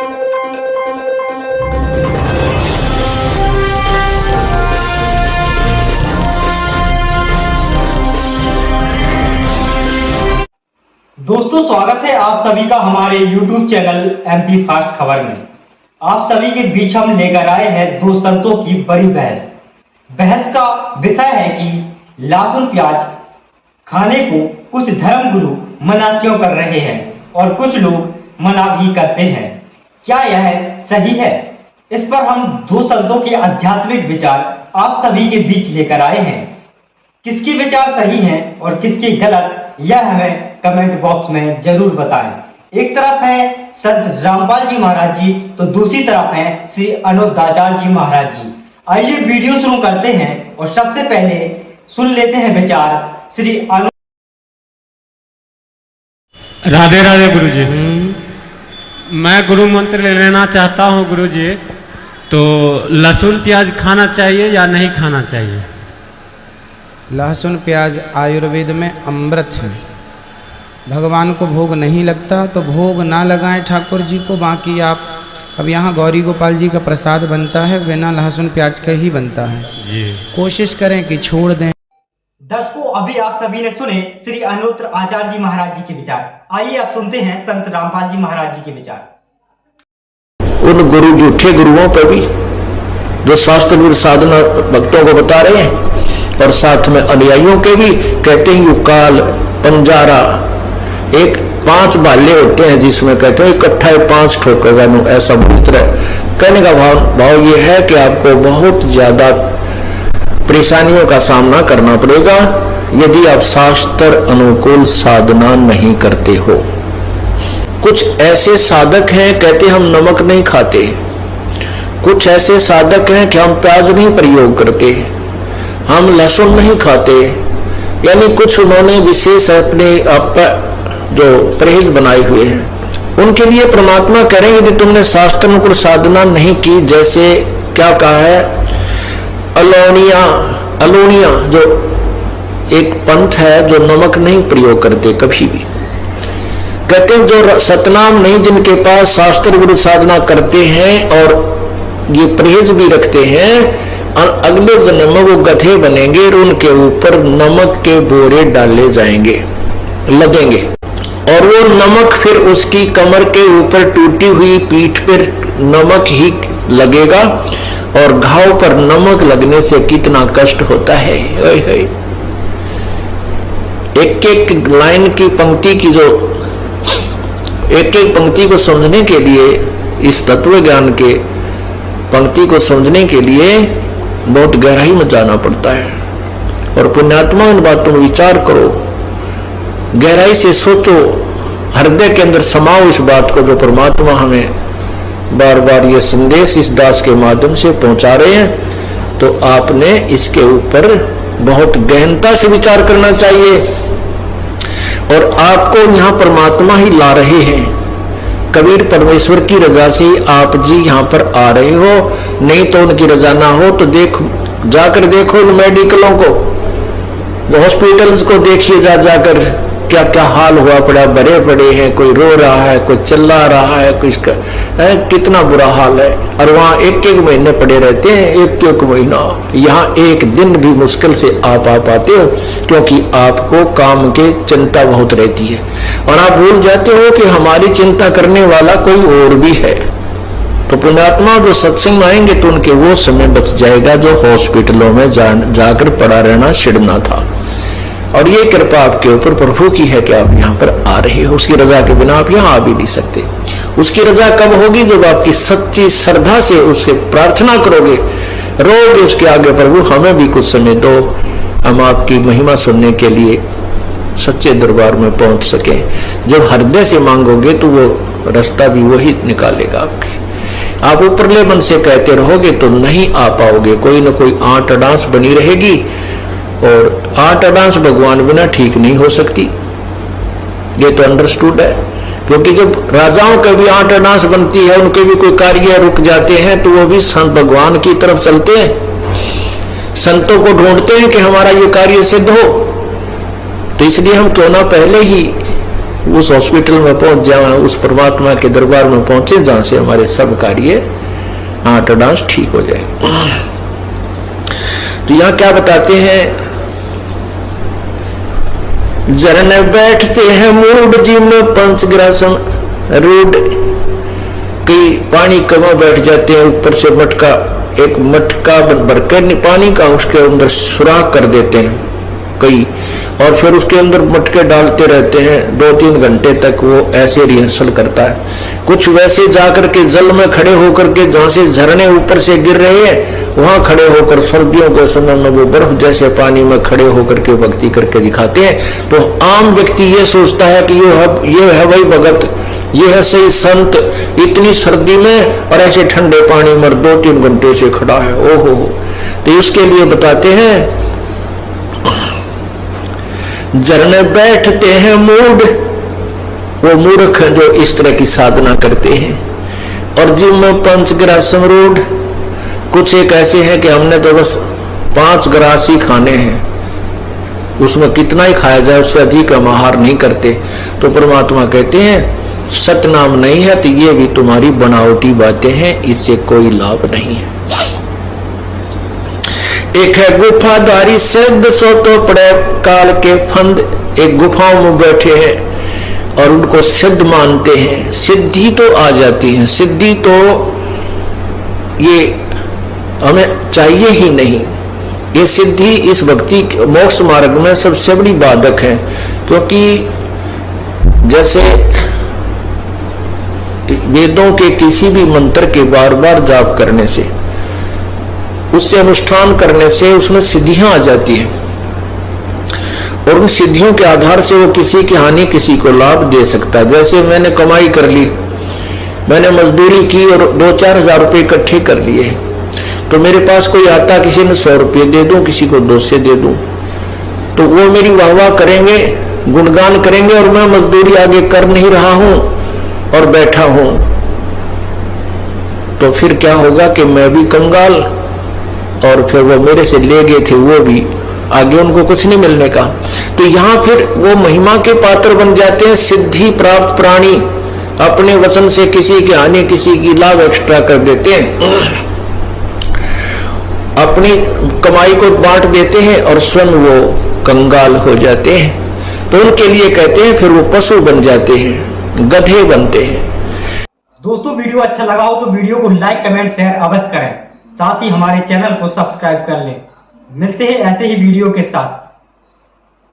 दोस्तों, स्वागत है आप सभी का हमारे YouTube चैनल MP फास्ट खबर में। आप सभी के बीच हम लेकर आए हैं दो संतों की बड़ी बहस का विषय है कि लहसुन प्याज खाने को कुछ धर्मगुरु मना क्यों कर रहे हैं और कुछ लोग मना भी करते हैं। क्या यह सही है? इस पर हम दो संतों के आध्यात्मिक विचार आप सभी के बीच लेकर आए हैं। किसके विचार सही हैं और किसके गलत, यह हमें कमेंट बॉक्स में जरूर बताएं। एक तरफ है संत रामपाल जी महाराज जी, तो दूसरी तरफ है श्री अनुदाचार्य जी महाराज जी। आइए वीडियो शुरू करते हैं और सबसे पहले सुन लेते हैं विचार श्री अनु। राधे राधे गुरु जी। मैं गुरु मंत्र लेना चाहता हूँ गुरु जी। तो लहसुन प्याज खाना चाहिए या नहीं खाना चाहिए? लहसुन प्याज आयुर्वेद में अमृत है। भगवान को भोग नहीं लगता तो भोग ना लगाएं ठाकुर जी को। बाकी आप अब यहाँ गौरी गोपाल जी का प्रसाद बनता है, बिना लहसुन प्याज का ही बनता है जी। कोशिश करें कि छोड़ दें। दर्शकों, अभी आप सभी ने सुने श्री अनुत्र आचार्य जी महाराज जी के विचार। आइए अब सुनते हैं संत रामपाल जी महाराज जी के विचार। उन गुरु झूठे गुरुओं पर भी जो शास्त्र विरुद्ध साधना भक्तों को बता रहे हैं और साथ में अनुयायियों के भी कहते हैं युकाल पंजारा, एक 5 भाले होते हैं जिसमें कहते हैं इकट्ठा 5 ठोकेगा, ऐसा मित्र है। कहने का भाव ये है कि आपको बहुत ज्यादा परेशानियों का सामना करना पड़ेगा यदि आप शास्त्र अनुकूल साधना नहीं करते हो। कुछ ऐसे साधक हैं कहते हम नमक नहीं खाते, कुछ ऐसे साधक हैं कि हम प्याज नहीं प्रयोग करते, हम लहसुन नहीं खाते, यानी कुछ उन्होंने विशेष अपने आप जो परहेज बनाए हुए हैं। उनके लिए परमात्मा कह रहे हैं यदि तुमने शास्त्र अनुकूल साधना नहीं की, जैसे क्या कहा है, अलोनिया जो एक पंथ है जो नमक नहीं प्रयोग करते कभी भी। कहते हैं जो सतनाम नहीं, जिनके पास शास्त्र विरुद्ध साधना करते हैं और ये परहेज भी रखते हैं, अगले जन्म में वो गधे बनेंगे और उनके ऊपर नमक के बोरे डाले जाएंगे, लगेंगे, और वो नमक फिर उसकी कमर के ऊपर टूटी हुई पीठ पर नमक ही लगेगा। और घाव पर नमक लगने से कितना कष्ट होता है। एक एक लाइन की पंक्ति की जो एक एक पंक्ति को समझने के लिए, इस तत्व ज्ञान के पंक्ति को समझने के लिए बहुत गहराई में जाना पड़ता है। और पुण्यात्मा इन बातों में विचार करो, गहराई से सोचो, हृदय के अंदर समाओ इस बात को जो परमात्मा हमें बार बार ये संदेश इस दास के माध्यम से पहुंचा रहे हैं। तो आपने इसके ऊपर बहुत गहनता से विचार करना चाहिए। और आपको यहाँ परमात्मा ही ला रहे हैं, कबीर परमेश्वर की रजा से आप जी यहाँ पर आ रहे हो, नहीं तो उनकी रजा ना हो तो जाकर देखो इन मेडिकलों को, हॉस्पिटल्स को देखिए, जाकर क्या क्या हाल हुआ पड़ा, भरे पड़े हैं, कोई रो रहा है, कोई चिल्ला रहा है, कोई कितना बुरा हाल है। और वहाँ एक महीने पड़े रहते हैं, एक महीना। यहाँ एक दिन भी मुश्किल से आप आ पाते हो क्योंकि आपको काम के चिंता बहुत रहती है और आप भूल जाते हो कि हमारी चिंता करने वाला कोई और भी है। तो पुण्यात्मा जो सत्संग में आएंगे तो उनके वो समय बच जाएगा जो हॉस्पिटलों में जाकर पड़ा रहना छिड़ना था। और ये कृपा आपके ऊपर प्रभु की है कि आप यहाँ पर आ रहे हो। उसकी रजा के बिना आप यहाँ आ भी नहीं सकते। उसकी रजा कब होगी? जब आपकी सच्ची श्रद्धा से उससे प्रार्थना करोगे, रोगे उसके आगे, प्रभु हमें भी कुछ समय दो, हम आपकी महिमा सुनने के लिए सच्चे दरबार में पहुंच सके। जब हृदय से मांगोगे तो वो रास्ता भी वही निकालेगा आपके। आप ऊपरले मन से कहते रहोगे तो नहीं आ पाओगे, कोई ना कोई आंट अडांस बनी रहेगी और आंट अडांस भगवान बिना ठीक नहीं हो सकती। ये तो अंडरस्टूड है, क्योंकि जब राजाओं का भी आंट अडांस बनती है, उनके भी कोई कार्य रुक जाते हैं तो वो भी संत भगवान की तरफ चलते हैं, संतों को ढूंढते हैं कि हमारा ये कार्य सिद्ध हो। तो इसलिए हम क्यों ना पहले ही उस हॉस्पिटल में पहुंच जाए, उस परमात्मा के दरबार में पहुंचे जहां से हमारे सब कार्य आठ डांस ठीक हो जाए। तो यहां क्या बताते हैं, झरने बैठते हैं मूड जी में पंचग्रासन रूड, कई पानी कमा बैठ जाते हैं, ऊपर से मटका, एक मटका भरकर पानी का उसके अंदर सुराख कर देते हैं कई, और फिर उसके अंदर मटके डालते रहते हैं 2-3 घंटे तक। वो ऐसे रिहर्सल करता है। कुछ वैसे जाकर के जल में खड़े होकर के, जहां से झरने ऊपर से गिर रहे हैं वहां खड़े होकर सर्दियों के समय में वो बर्फ जैसे पानी में खड़े होकर के भक्ति करके दिखाते हैं। तो आम व्यक्ति ये सोचता है कि ये है वही भगत, ये है सही संत, इतनी सर्दी में और ऐसे ठंडे पानी में 2-3 घंटे से खड़ा है, ओहो। तो इसके लिए बताते हैं, झरने बैठते हैं मूड, वो मूर्ख है जो इस तरह की साधना करते हैं। और जिम में पंचग्रासन रूड, कुछ एक ऐसे हैं कि हमने तो बस 5 ग्रास ही खाने हैं, उसमें कितना ही खाया जाए उससे अधिक हम आहार नहीं करते। तो परमात्मा कहते हैं सतनाम नहीं है तो ये भी तुम्हारी बनावटी बातें हैं, इससे कोई लाभ नहीं है। एक है गुफाधारी सिद्ध, सो तो पड़े काल के फंद, एक गुफाओं में बैठे हैं और उनको सिद्ध मानते हैं, सिद्धि तो आ जाती है, सिद्धि तो ये हमें चाहिए ही नहीं। ये सिद्धि इस भक्ति मोक्ष मार्ग में सबसे बड़ी बाधक है, क्योंकि जैसे वेदों के किसी भी मंत्र के बार बार जाप करने से, उससे अनुष्ठान करने से उसमें सिद्धियां आ जाती हैं, और उन सिद्धियों के आधार से वो किसी की हानि किसी को लाभ दे सकता है। जैसे मैंने कमाई कर ली, मैंने मजदूरी की और 2-4 हजार रुपये इकट्ठे कर लिए, तो मेरे पास कोई आता, किसी ने 100 रुपये दे दूं, किसी को 200 दे दूं, तो वो मेरी वाहवाह करेंगे, गुणगान करेंगे, और मैं मजदूरी आगे कर नहीं रहा हूं और बैठा हूं, तो फिर क्या होगा कि मैं भी कंगाल, और फिर वो मेरे से ले गए थे वो भी, आगे उनको कुछ नहीं मिलने का। तो यहां फिर वो महिमा के पात्र बन जाते हैं, सिद्धि प्राप्त प्राणी, अपने वचन से किसी की हानि किसी की लाभ एक्स्ट्रा कर देते हैं, अपनी कमाई को बांट देते हैं और स्वयं वो कंगाल हो जाते हैं। तो उनके लिए कहते हैं फिर वो पशु बन जाते हैं, गधे बनते हैं। दोस्तों वीडियो अच्छा लगा हो तो वीडियो को लाइक कमेंट शेयर अवश्य करें, साथ ही हमारे चैनल को सब्सक्राइब कर लें। मिलते हैं ऐसे ही वीडियो के साथ।